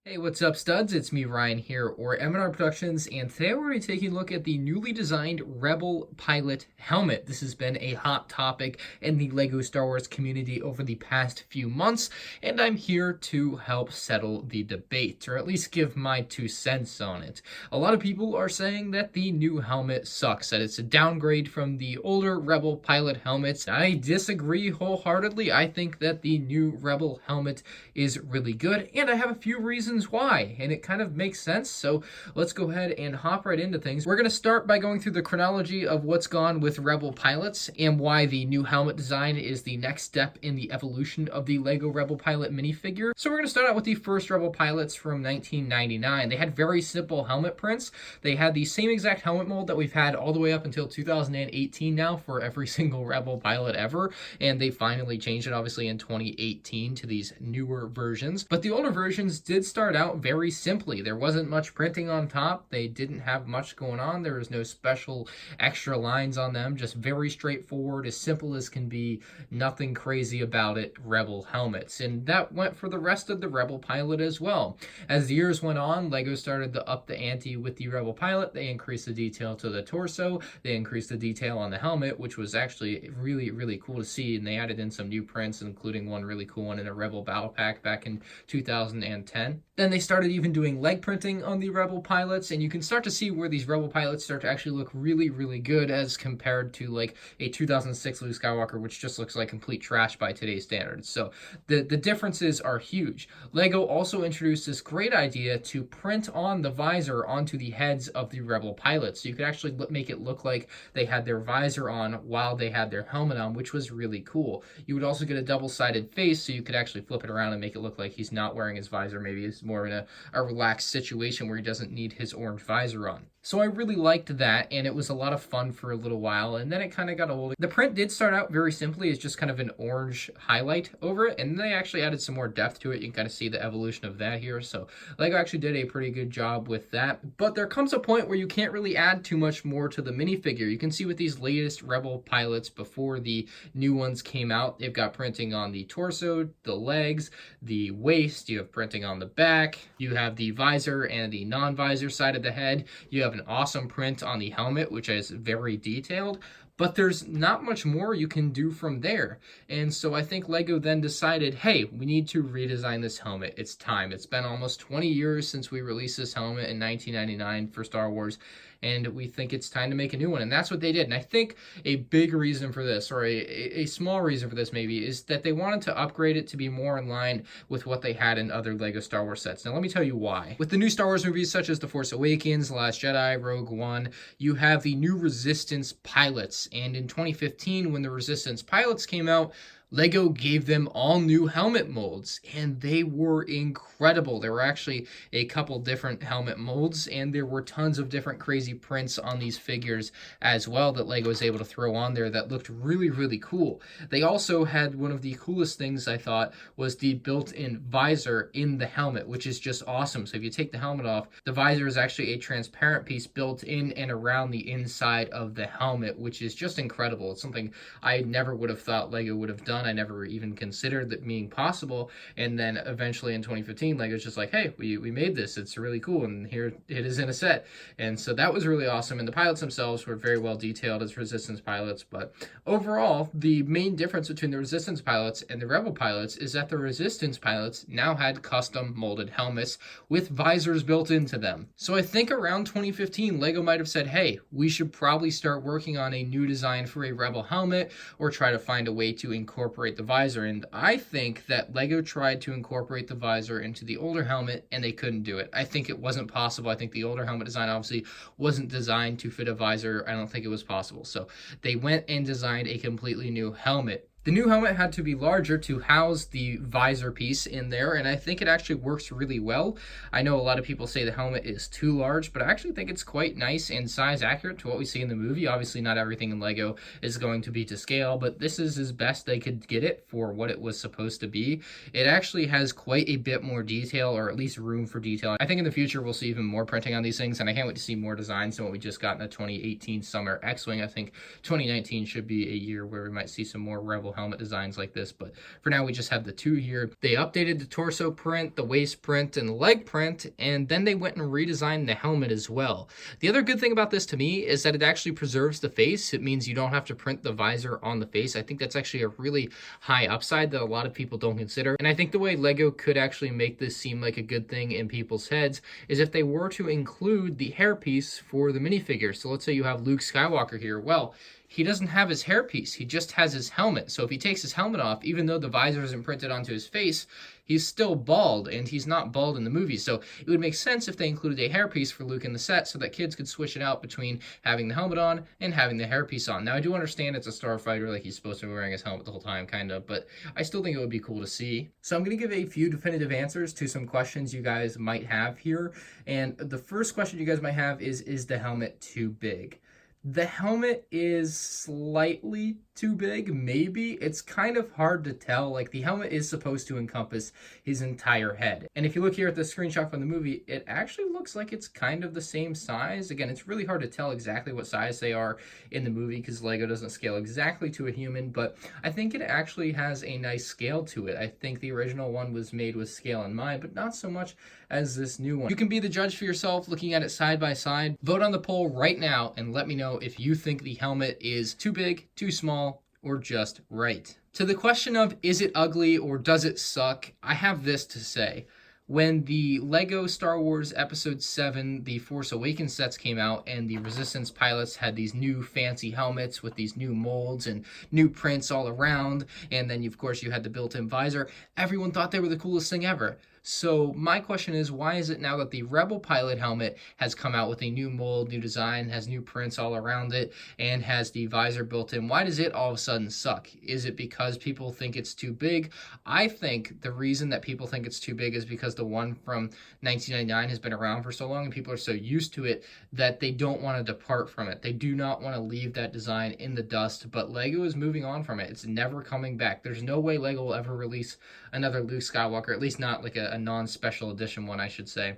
Hey, what's up, studs? It's me, Ryan, here, or MandRproductions, and today we're going to be taking a look at the newly designed Rebel Pilot helmet. This has been a hot topic in the LEGO Star Wars community over the past few months, and I'm here to help settle the debate, or at least give my 2 cents on it. A lot of people are saying that the new helmet sucks, that it's a downgrade from the older Rebel Pilot helmets. I disagree wholeheartedly. I think that the new Rebel helmet is really good, and I have a few reasons why, and it kind of makes sense. So let's go ahead and hop right into things. We're going to start by going through the chronology of what's gone with Rebel Pilots and why the new helmet design is the next step in the evolution of the LEGO Rebel Pilot minifigure. So we're going to start out with the first Rebel Pilots from 1999. They had very simple helmet prints. They had the same exact helmet mold that we've had all the way up until 2018 now for every single Rebel Pilot ever, and they finally changed it obviously in 2018 to these newer versions. But the older versions did start out very simply. There wasn't much printing on top. They didn't have much going on. There was no special extra lines on them. Just very straightforward, as simple as can be, nothing crazy about it, Rebel helmets. And that went for the rest of the Rebel Pilot as well. As the years went on, LEGO started to up the ante with the Rebel Pilot. They increased the detail to the torso. They increased the detail on the helmet, which was actually really, really cool to see. And they added in some new prints, including one really cool one in a Rebel Battle Pack back in 2010. Then they started even doing leg printing on the Rebel Pilots, and you can start to see where these Rebel Pilots start to actually look really, really good as compared to like a 2006 Luke Skywalker, which just looks like complete trash by today's standards. So the differences are huge. LEGO also introduced this great idea to print on the visor onto the heads of the Rebel Pilots. So you could actually make it look like they had their visor on while they had their helmet on, which was really cool. You would also get a double-sided face, so you could actually flip it around and make it look like he's not wearing his visor. Maybe he's more in a relaxed situation where he doesn't need his orange visor on. So I really liked that, and it was a lot of fun for a little while, and then it kind of got old. The print did start out very simply as just kind of an orange highlight over it, and then they actually added some more depth to it. You can kind of see the evolution of that here. So LEGO actually did a pretty good job with that. But there comes a point where you can't really add too much more to the minifigure. You can see with these latest Rebel Pilots before the new ones came out, they've got printing on the torso, the legs, the waist, you have printing on the back, you have the visor and the non-visor side of the head, you have an awesome print on the helmet, which is very detailed, but there's not much more you can do from there. And so I think LEGO then decided, hey, we need to redesign this helmet. It's time. It's been almost 20 years since we released this helmet in 1999 for Star Wars, and we think it's time to make a new one. And that's what they did. And I think a big reason for this, or a small reason for this maybe, is that they wanted to upgrade it to be more in line with what they had in other LEGO Star Wars sets. Now let me tell you why. With the new Star Wars movies such as The Force Awakens, The Last Jedi, Rogue One, you have the new Resistance pilots. And in 2015, when the Resistance pilots came out, LEGO gave them all new helmet molds, and they were incredible. There were actually a couple different helmet molds, and there were tons of different crazy prints on these figures as well that LEGO was able to throw on there that looked really, really cool. They also had one of the coolest things, I thought, was the built-in visor in the helmet, which is just awesome. So if you take the helmet off, the visor is actually a transparent piece built in and around the inside of the helmet, which is just incredible. It's something I never would have thought LEGO would have done. I never even considered that being possible, and then eventually in 2015 LEGO's just like, hey, we made this, it's really cool, and here it is in a set. And so that was really awesome, and the pilots themselves were very well detailed as Resistance pilots. But overall, the main difference between the Resistance pilots and the Rebel pilots is that the Resistance pilots now had custom molded helmets with visors built into them. So I think around 2015 LEGO might have said, hey, we should probably start working on a new design for a Rebel helmet, or try to find a way to incorporate the visor. And I think that LEGO tried to incorporate the visor into the older helmet, and they couldn't do it. I think it wasn't possible. I think the older helmet design obviously wasn't designed to fit a visor. I don't think it was possible. So they went and designed a completely new helmet. The new helmet had to be larger to house the visor piece in there, and I think it actually works really well. I know a lot of people say the helmet is too large, but I actually think it's quite nice and size accurate to what we see in the movie. Obviously, not everything in LEGO is going to be to scale, but this is as best they could get it for what it was supposed to be. It actually has quite a bit more detail, or at least room for detail. I think in the future we'll see even more printing on these things, and I can't wait to see more designs than what we just got in the 2018 summer X-Wing. I think 2019 should be a year where we might see some more Rebel helmet designs like this, but for now we just have the two here. They updated the torso print, the waist print, and the leg print, and then they went and redesigned the helmet as well. The other good thing about this to me is that it actually preserves the face. It means you don't have to print the visor on the face. I think that's actually a really high upside that a lot of people don't consider. And I think the way LEGO could actually make this seem like a good thing in people's heads is if they were to include the hairpiece for the minifigure. So let's say you have Luke Skywalker here. Well, he doesn't have his hairpiece, he just has his helmet. So if he takes his helmet off, even though the visor isn't printed onto his face, he's still bald, and he's not bald in the movie. So it would make sense if they included a hairpiece for Luke in the set so that kids could switch it out between having the helmet on and having the hairpiece on. Now, I do understand it's a starfighter, like he's supposed to be wearing his helmet the whole time, kind of, but I still think it would be cool to see. So I'm going to give a few definitive answers to some questions you guys might have here. And the first question you guys might have is the helmet too big? The helmet is slightly too big, maybe. It's kind of hard to tell. Like, the helmet is supposed to encompass his entire head. And if you look here at the screenshot from the movie, it actually looks like it's kind of the same size. Again, it's really hard to tell exactly what size they are in the movie because LEGO doesn't scale exactly to a human, but I think it actually has a nice scale to it. I think the original one was made with scale in mind, but not so much as this new one. You can be the judge for yourself looking at it side by side. Vote on the poll right now and let me know if you think the helmet is too big, too small, or just right. To the question of is it ugly or does it suck, I have this to say. When the LEGO Star Wars Episode 7, The Force Awakens sets came out and the Resistance pilots had these new fancy helmets with these new molds and new prints all around, and then of course you had the built-in visor, everyone thought they were the coolest thing ever. So my question is, why is it now that the Rebel pilot helmet has come out with a new mold, new design, has new prints all around it, and has the visor built in, why does it all of a sudden suck? Is it because people think it's too big? I think the reason that people think it's too big is because the one from 1999 has been around for so long and people are so used to it that they don't want to depart from it. They do not want to leave that design in the dust, but LEGO is moving on from it. It's never coming back. There's no way LEGO will ever release another Luke Skywalker, at least not like a non-special edition one, I should say,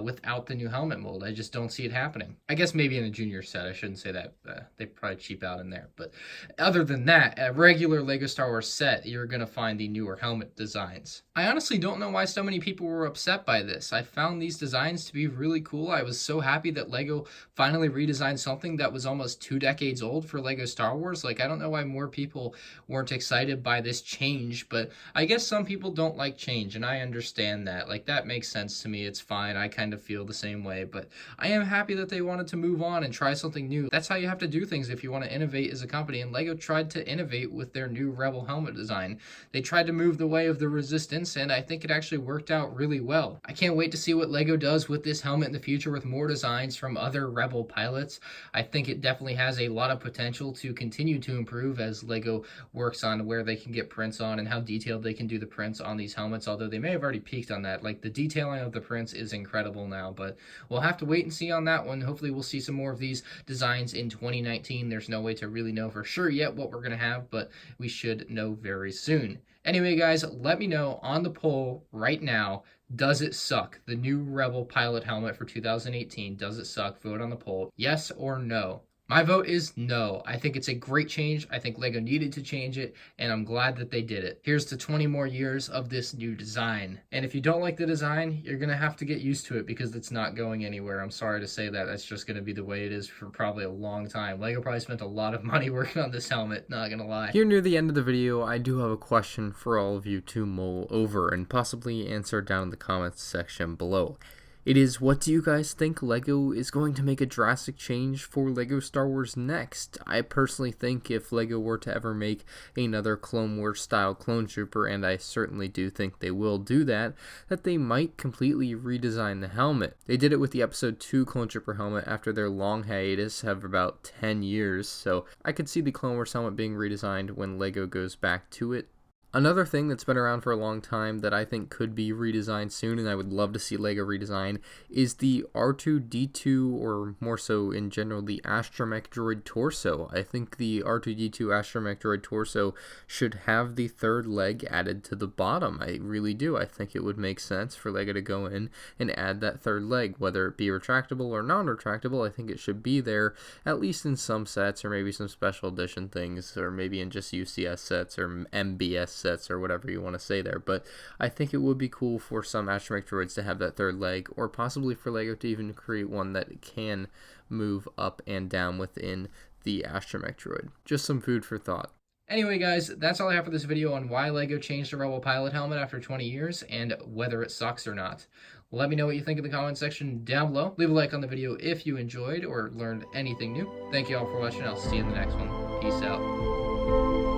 without the new helmet mold. I just don't see it happening. I guess maybe in a junior set. I shouldn't say that. They'd probably cheap out in there. But other than that, a regular LEGO Star Wars set, you're going to find the newer helmet designs. I honestly don't know why so many people were upset by this. I found these designs to be really cool. I was so happy that LEGO finally redesigned something that was almost 2 decades old for LEGO Star Wars. Like, I don't know why more people weren't excited by this change, but I guess some people don't like change, and I understand that. Like, that makes sense to me. It's fine. I kind of feel the same way, but I am happy that they wanted to move on and try something new. That's how you have to do things if you want to innovate as a company, and LEGO tried to innovate with their new Rebel helmet design. They tried to move the way of the Resistance, and I think it actually worked out really well. I can't wait to see what LEGO does with this helmet in the future with more designs from other Rebel pilots. I think it definitely has a lot of potential to continue to improve as LEGO works on where they can get prints on and how detailed they can do the prints on these helmets, although they may have already peaked on that. Like, the detailing of the prints is incredible now, but we'll have to wait and see on that one. Hopefully we'll see some more of these designs in 2019. There's no way to really know for sure yet what we're going to have, but we should know very soon. Anyway, guys, let me know on the poll right now, does it suck? The new Rebel pilot helmet for 2018, does it suck? Vote on the poll, yes or no. My vote is no. I think it's a great change. I think LEGO needed to change it, and I'm glad that they did it. Here's to 20 more years of this new design. And if you don't like the design, you're going to have to get used to it because it's not going anywhere. I'm sorry to say that. That's just going to be the way it is for probably a long time. LEGO probably spent a lot of money working on this helmet, not going to lie. Here near the end of the video, I do have a question for all of you to mull over and possibly answer down in the comments section below. It is, what do you guys think LEGO is going to make a drastic change for LEGO Star Wars next? I personally think if LEGO were to ever make another Clone Wars style clone trooper, and I certainly do think they will do that, that they might completely redesign the helmet. They did it with the Episode 2 clone trooper helmet after their long hiatus of about 10 years, so I could see the Clone Wars helmet being redesigned when LEGO goes back to it. Another thing that's been around for a long time that I think could be redesigned soon, and I would love to see LEGO redesign, is the R2-D2, or more so in general, the astromech droid torso. I think the R2-D2 astromech droid torso should have the third leg added to the bottom. I really do. I think it would make sense for LEGO to go in and add that third leg, whether it be retractable or non-retractable. I think it should be there, at least in some sets, or maybe some special edition things, or maybe in just UCS sets or MBS sets or whatever you want to say there. But I think it would be cool for some astromech droids to have that third leg, or possibly for LEGO to even create one that can move up and down within the astromech droid. Just some food for thought. Anyway, guys, that's all I have for this video on why LEGO changed the Rebel pilot helmet after 20 years and whether it sucks or not. Let me know what you think in the comment section down below. Leave a like on the video if you enjoyed or learned anything new. Thank you all for watching. I'll see you in the next one. Peace out.